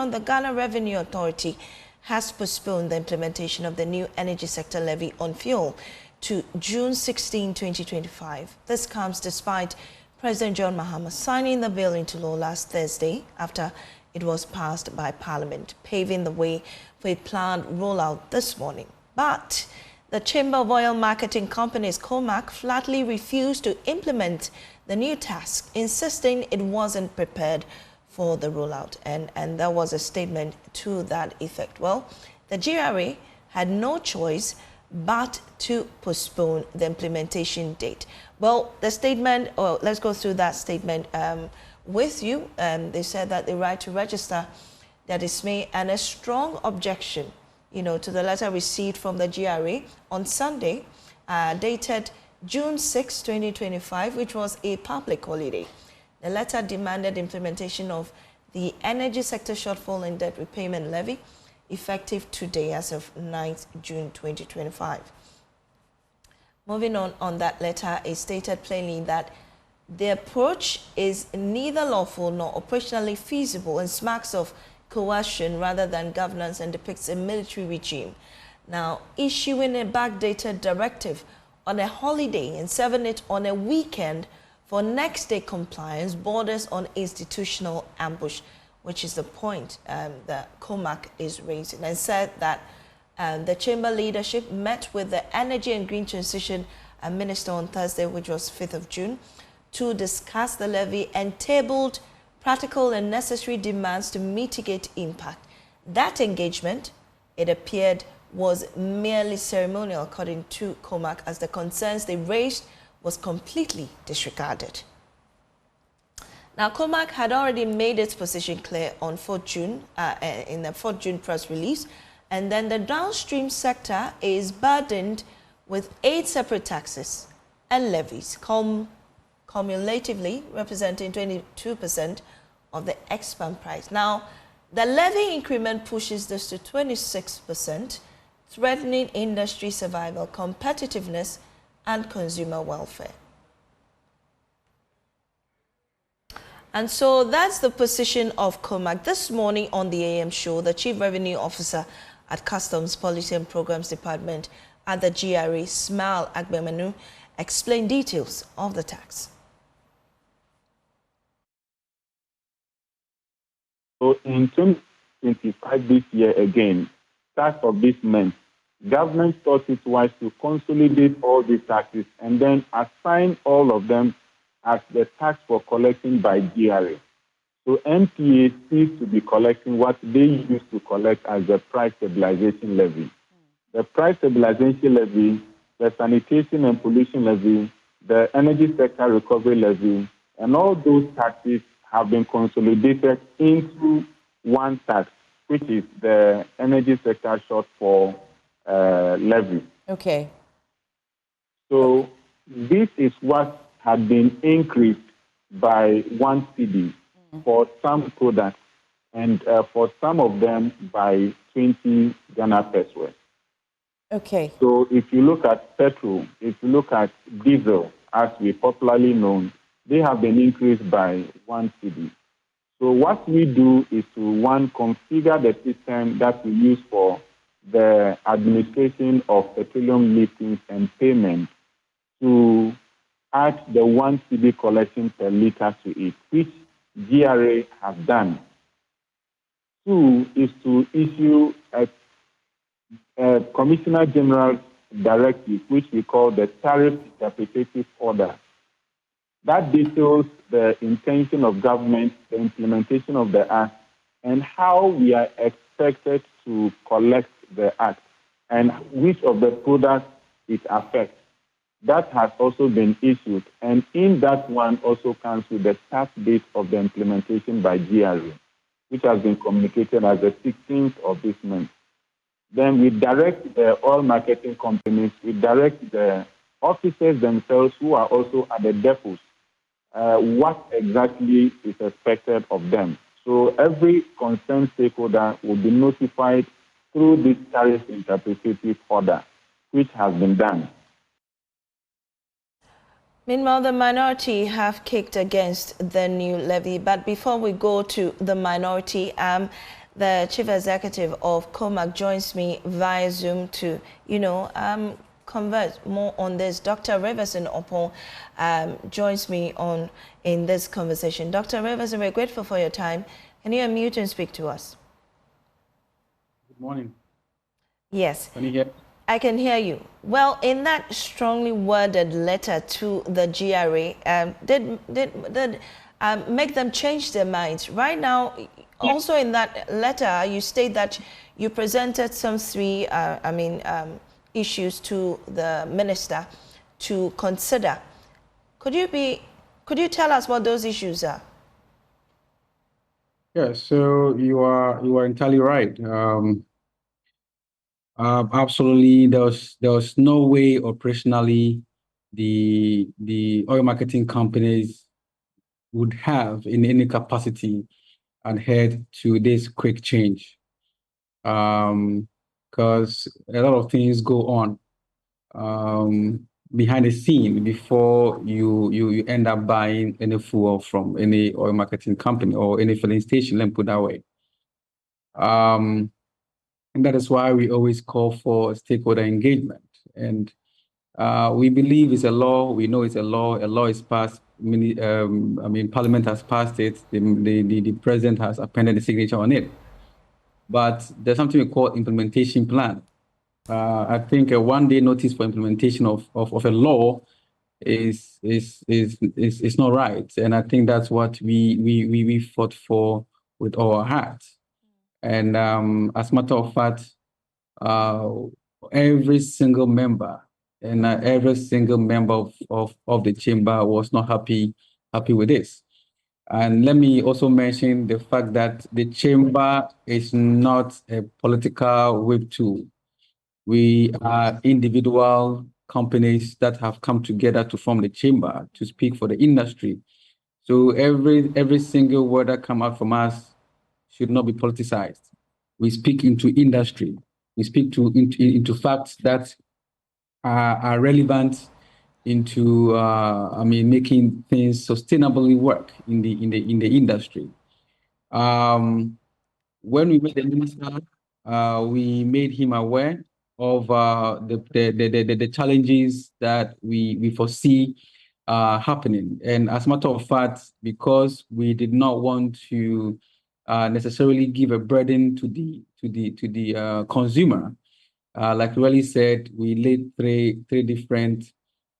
on, the Ghana Revenue Authority has postponed the implementation of the new energy sector levy on fuel to June 16, 2025. This comes despite President John Mahama signing the bill into law last Thursday after it was passed by Parliament, paving the way for a planned rollout this morning. But the Chamber of Oil Marketing Companies, COMAC, flatly refused to implement the new task, insisting it wasn't prepared for the rollout. And there was a statement to that effect. Well, the GRA had no choice but to postpone the implementation date. Well, the statement, let's go through that statement with you. They said that the right to register their dismay and a strong objection, to the letter received from the GRA on Sunday, dated June 6, 2025, which was a public holiday. The letter demanded implementation of the energy sector shortfall and debt repayment levy, effective today as of 9th June 2025. Moving on that letter, it stated plainly that the approach is neither lawful nor operationally feasible and smacks of coercion rather than governance and depicts a military regime. Now, issuing a backdated directive on a holiday and serving it on a weekend for next day compliance borders on institutional ambush, which is the point that COMAC is raising, and said that the chamber leadership met with the Energy and Green Transition Minister on Thursday, which was 5th of June, to discuss the levy and tabled practical and necessary demands to mitigate impact. That engagement, it appeared, was merely ceremonial, according to COMAC, as the concerns they raised was completely disregarded. Now, COMAC had already made its position clear on 4th June, in the 4th June press release, and then the downstream sector is burdened with 8 separate taxes and levies, cumulatively representing 22% of the expand price. Now, the levy increment pushes this to 26%, threatening industry survival, competitiveness, and consumer welfare. And so that's the position of COMAC. This morning on the AM show, the Chief Revenue Officer at Customs Policy and Programs Department at the GRA, Smile Agbemanu, explained details of the tax. So in 2025 this year again, start of this month, government thought it wise to consolidate all these taxes and then assign all of them as the tax for collecting by GRA. So MPA ceased to be collecting what they used to collect as the price stabilization levy. The price stabilization levy, the sanitation and pollution levy, the energy sector recovery levy, and all those taxes have been consolidated into one tax, which is the energy sector shortfall levy. Okay. So this is what had been increased by 1 cedi for some products, and for some of them by 20 Ghana pesos. Okay. So if you look at petrol, if you look at diesel, as we popularly known, they have been increased by 1 cedi. So what we do is to, one, configure the system that we use for the administration of petroleum liftings and payment to add the 1 cedi collection per liter to it, which GRA has done. 2 is to issue a Commissioner General's directive, which we call the Tariff Interpretative Order. That details the intention of government, the implementation of the Act, and how we are expected to collect the Act, and which of the products it affects. That has also been issued, and in that one also comes with the start date of the implementation by GRA, which has been communicated as the 16th of this month. Then we direct the oil marketing companies, we direct the officers themselves who are also at the depots, what exactly is expected of them. So every concerned stakeholder will be notified through this tariff interpretative order, which has been done. Meanwhile, the minority have kicked against the new levy. But before we go to the minority, the Chief Executive of COMAC, joins me via Zoom to, converse more on this. Dr. Riverson Oppong joins me in this conversation. Dr. Riverson, we're grateful for your time. Can you unmute and speak to us? Good morning. Yes. Can you hear? I can hear you. Well, in that strongly worded letter to the GRA, did make them change their minds? Right now, also in that letter, you state that you presented some three, issues to the minister to consider. Could you tell us what those issues are? Yeah, so you are entirely right. Absolutely, there was no way operationally the oil marketing companies would have in any capacity adhered to this quick change, because a lot of things go on behind the scene before you end up buying any fuel from any oil marketing company or any filling station. Let me put that way. And that is why we always call for stakeholder engagement. And we believe it's a law. We know it's a law. A law is passed. Parliament has passed it. The president has appended the signature on it. But there's something we call implementation plan. I think a one-day notice for implementation of a law is not right. And I think that's what we fought for with all our hearts. And as a matter of fact, every single member and every single member of the chamber was not happy with this. And let me also mention the fact that the chamber is not a political whip tool. We are individual companies that have come together to form the chamber to speak for the industry. So every single word that comes out from us should not be politicized. We speak into industry. We speak into facts that are relevant into making things sustainably work in the industry. When we met the minister, we made him aware of the challenges that we foresee happening. And as a matter of fact, because we did not want to necessarily give a burden to the consumer, like Raleigh said, we laid three different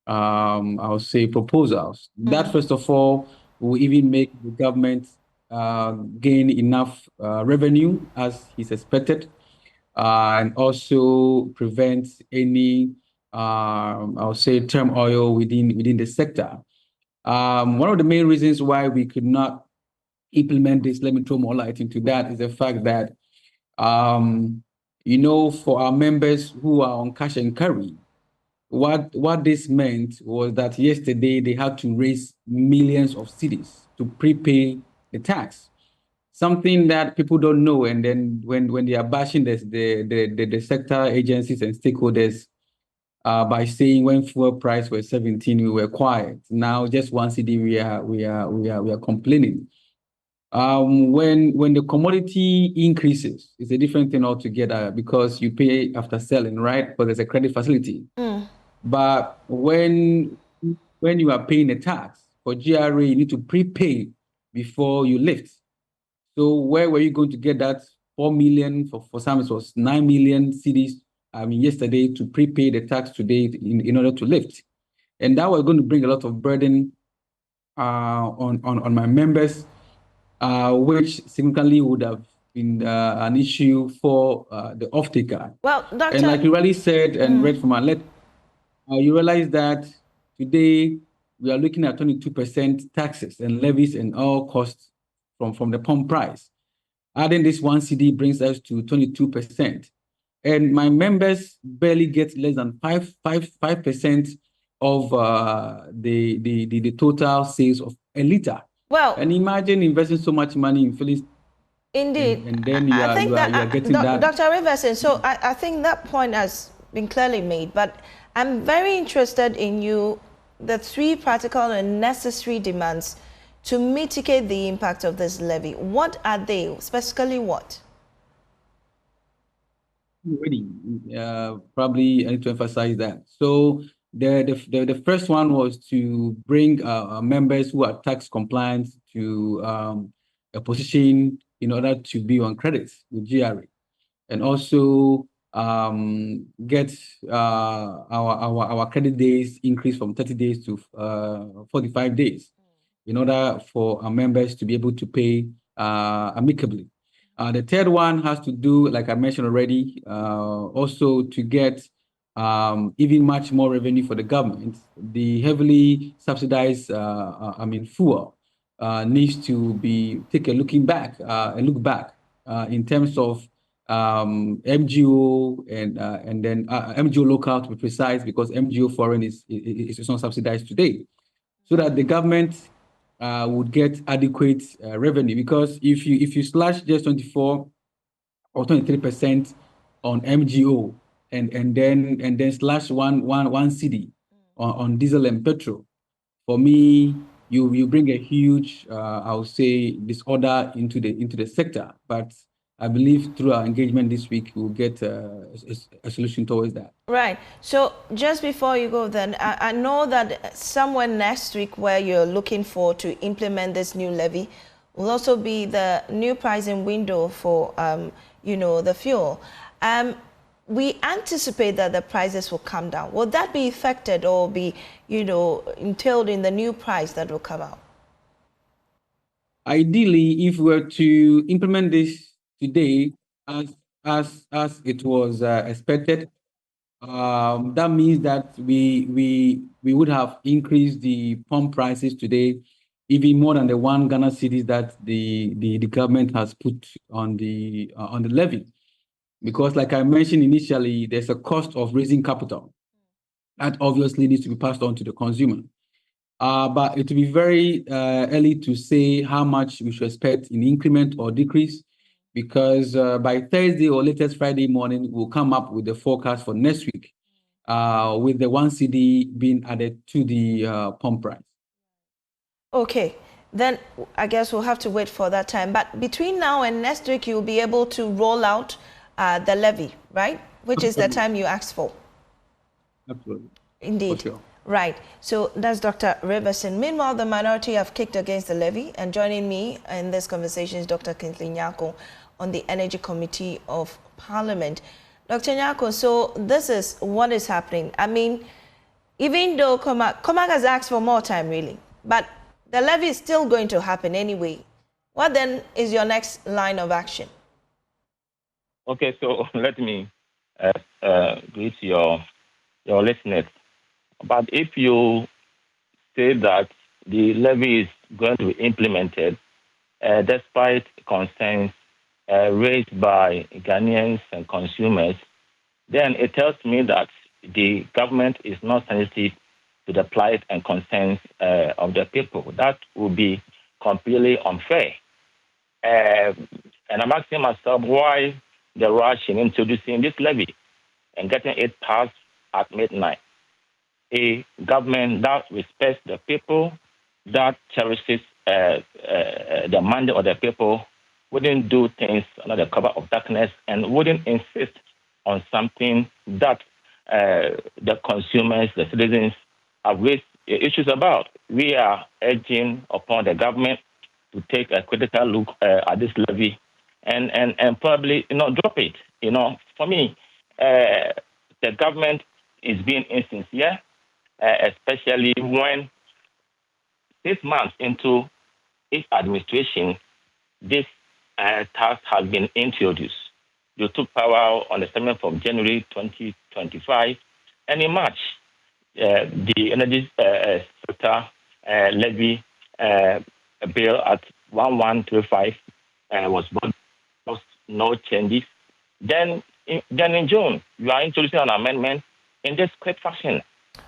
I'll say proposals. That first of all will even make the government gain enough revenue as is expected, and also prevent any I'll say turmoil within the sector. One of the main reasons why we could not implement this, let me throw more light into that, is the fact that for our members who are on cash and carry, what this meant was that yesterday they had to raise millions of cedis to prepay the tax. Something that people don't know, and then when they are bashing the sector agencies and stakeholders by saying when fuel price was 17, we were quiet. Now just one cedi we are complaining. When the commodity increases, it's a different thing altogether because you pay after selling, right? But there's a credit facility. But when you are paying a tax for GRA, you need to prepay before you lift. So where were you going to get that 4 million, for some it was 9 million cedis, yesterday, to prepay the tax today in order to lift? And that was going to bring a lot of burden on my members, which significantly would have been an issue for the off-taker. Well, Dr. And like you already said and read from our letter, you realize that today we are looking at 22% taxes and levies and all costs from the pump price. Adding this 1 cedi brings us to 22%. And my members barely get less than 5% of the total sales of a liter. Well, and imagine investing so much money in filling. Indeed. And then you are getting that. Dr. Riverson, so I think that point has been clearly made, but I'm very interested in the three practical and necessary demands to mitigate the impact of this levy. What are they? Specifically what? already. Probably I need to emphasize that. So the first one was to bring members who are tax compliant to a position in order to be on credits with GRA, and also get our credit days increased from 30 days to 45 days in order for our members to be able to pay amicably. The third one has to do, like I mentioned already, also to get even much more revenue for the government. The heavily subsidized, fuel needs to take a look back in terms of MGO and then MGO local, to be precise, because MGO foreign is not subsidized today, so that the government would get adequate revenue. Because if you slash just 24 or 23% on MGO and then slash one CD on diesel and petrol, for me, you bring a huge, I would say, disorder into the sector. But I believe through our engagement this week, we'll get a solution towards that. Right. So just before you go then, I know that somewhere next week where you're looking for to implement this new levy will also be the new pricing window for, the fuel. We anticipate that the prices will come down. Will that be affected or be, entailed in the new price that will come out? Ideally, if we were to implement this today, as it was expected, that means that we would have increased the pump prices today even more than the Ghana cedis that the government has put on the levy. Because, like I mentioned initially, there's a cost of raising capital that obviously needs to be passed on to the consumer. But it will be very early to say how much we should expect in increment or decrease, because by Thursday or latest Friday morning, we'll come up with the forecast for next week, with the 1 CD being added to the pump price. Okay, then I guess we'll have to wait for that time. But between now and next week, you'll be able to roll out the levy, right? Which is the time you asked for. Absolutely. Indeed. For sure. Right. So that's Dr. Riverson. Meanwhile, the minority have kicked against the levy, and joining me in this conversation is Dr. Kingsley Nyako on the Energy Committee of Parliament. Dr. Nyako, so this is what is happening. I mean, even though COMAC has asked for more time, really, but the levy is still going to happen anyway. What then is your next line of action? Okay, so let me greet your listeners. But if you say that the levy is going to be implemented, despite concerns raised by Ghanaians and consumers, then it tells me that the government is not sensitive to the plight and concerns of the people. That would be completely unfair. And I'm asking myself why the rush in introducing this levy and getting it passed at midnight. A government that respects the people, that cherishes the mandate of the people, wouldn't do things under the cover of darkness and wouldn't insist on something that the consumers, the citizens, have raised issues about. We are urging upon the government to take a critical look at this levy and probably drop it. For me, the government is being insincere, especially when 6 months into its administration, this tax has been introduced. You took power on the 7th of January 2025, and in March, the energy sector levy bill at 1135 was brought. No changes. Then in June, you are introducing an amendment in this quick fashion.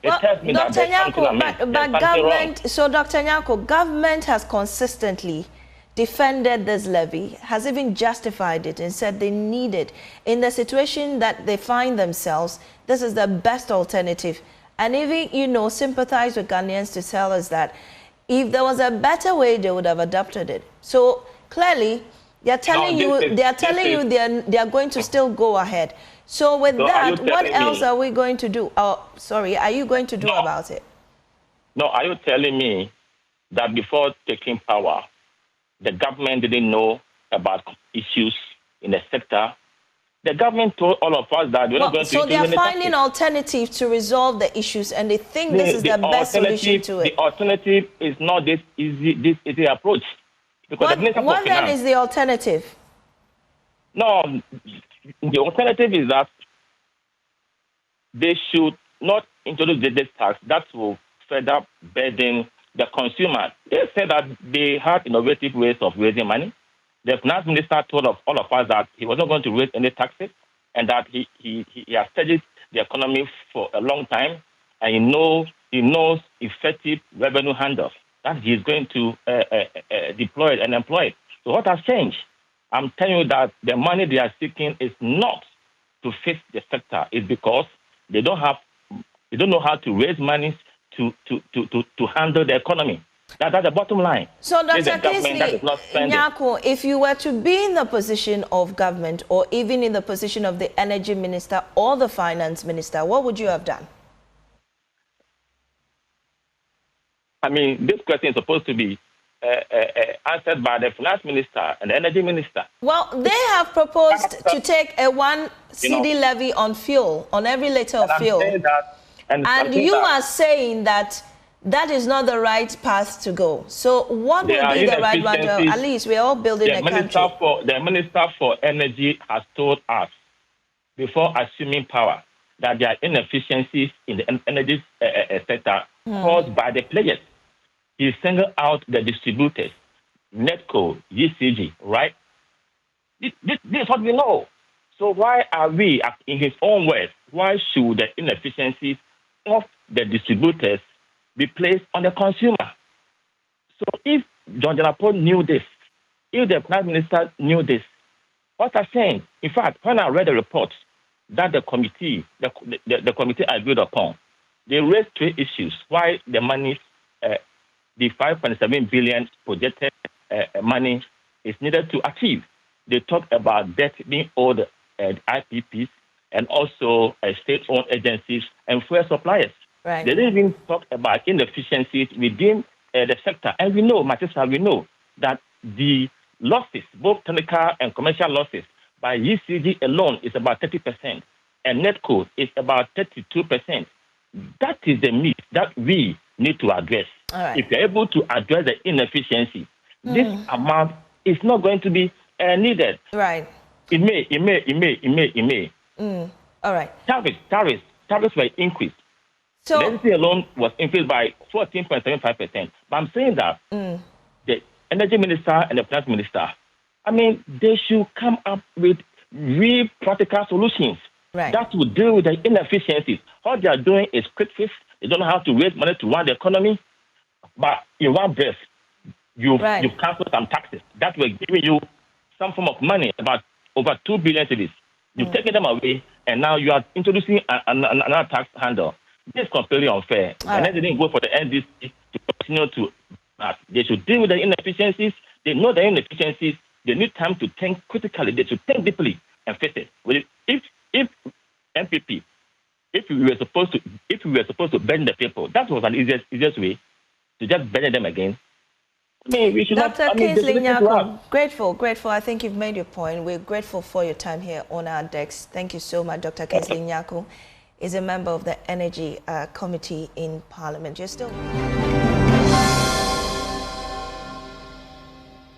Well, Dr. Nyako, but government, so Dr. Nyako, government has consistently defended this levy, has even justified it and said they need it. In the situation that they find themselves, this is the best alternative. And even, sympathize with Ghanaians to tell us that if there was a better way, they would have adopted it. So clearly, They are telling you they are going to still go ahead. So with that, what else are we going to do? Oh, sorry, are you going to do about it? No, are you telling me that before taking power, the government didn't know about issues in the sector? The government told all of us that we're not going to. So they are finding alternatives to resolve the issues, and they think this is the best solution to it. The alternative is not this easy approach. Because what then is the alternative? No, the alternative is that they should not introduce this tax that will further burden the consumer. They said that they had innovative ways of raising money. The finance minister told all of us that he was not going to raise any taxes and that he has studied the economy for a long time and he knows effective revenue handles that he is going to deploy and employ. So what has changed? I'm telling you that the money they are seeking is not to fix the sector. It's because they don't know how to raise money to handle the economy. That's the bottom line. So, Dr. Kingsley Nyako, if you were to be in the position of government or even in the position of the energy minister or the finance minister, what would you have done? I mean, this question is supposed to be answered by the finance minister and the energy minister. Well, they have proposed to take a 1 CD levy on fuel, on every liter of fuel. And you are saying that that is not the right path to go. So what will be the right one? At least we're all building a country. The Minister for Energy has told us before assuming power that there are inefficiencies in the energy sector caused by the players. He singled out the distributors, NETCO, GCG, right? This is what we know. So why are we, in his own words, why should the inefficiencies of the distributors be placed on the consumer? So if John Janapo knew this, if the Prime Minister knew this, what I'm saying, in fact, when I read the report that the committee agreed upon, they raised 3 issues why the money, the 5.7 billion projected money is needed to achieve. They talked about debt being owed IPPs and also state-owned agencies and fuel suppliers. Right. They didn't even talk about inefficiencies within the sector. And we know, Matissa, we know that the losses, both technical and commercial losses, by GCG alone is about 30%, and NETCO is about 32%. That is the need that we need to address. Right. If you're able to address the inefficiency, this amount is not going to be needed. Right. It may. All right. Tariffs were increased. So the energy alone was increased by 14.75%. But I'm saying that the energy minister and the finance minister, I mean, they should come up with real practical solutions that will deal with the inefficiencies. All they are doing is quick fix. They don't know how to raise money to run the economy. But in one breath, you cancel some taxes that were giving you some form of money, about over 2 billion cedis. You've taken them away, and now you are introducing another tax handle. This is completely unfair. And then they didn't go for the NDC to continue to. They should deal with the inefficiencies. They know the inefficiencies. They need time to think critically. They should think deeply and face it. Well, if MPP, if we were supposed to burn the people, that was an easiest way to just burn them again. I mean, we should Dr. Kingsley Nyako, grateful. I think you've made your point. We're grateful for your time here on our decks. Thank you so much. Dr. Kingsley Nyako is a member of the Energy Committee in Parliament. You're still...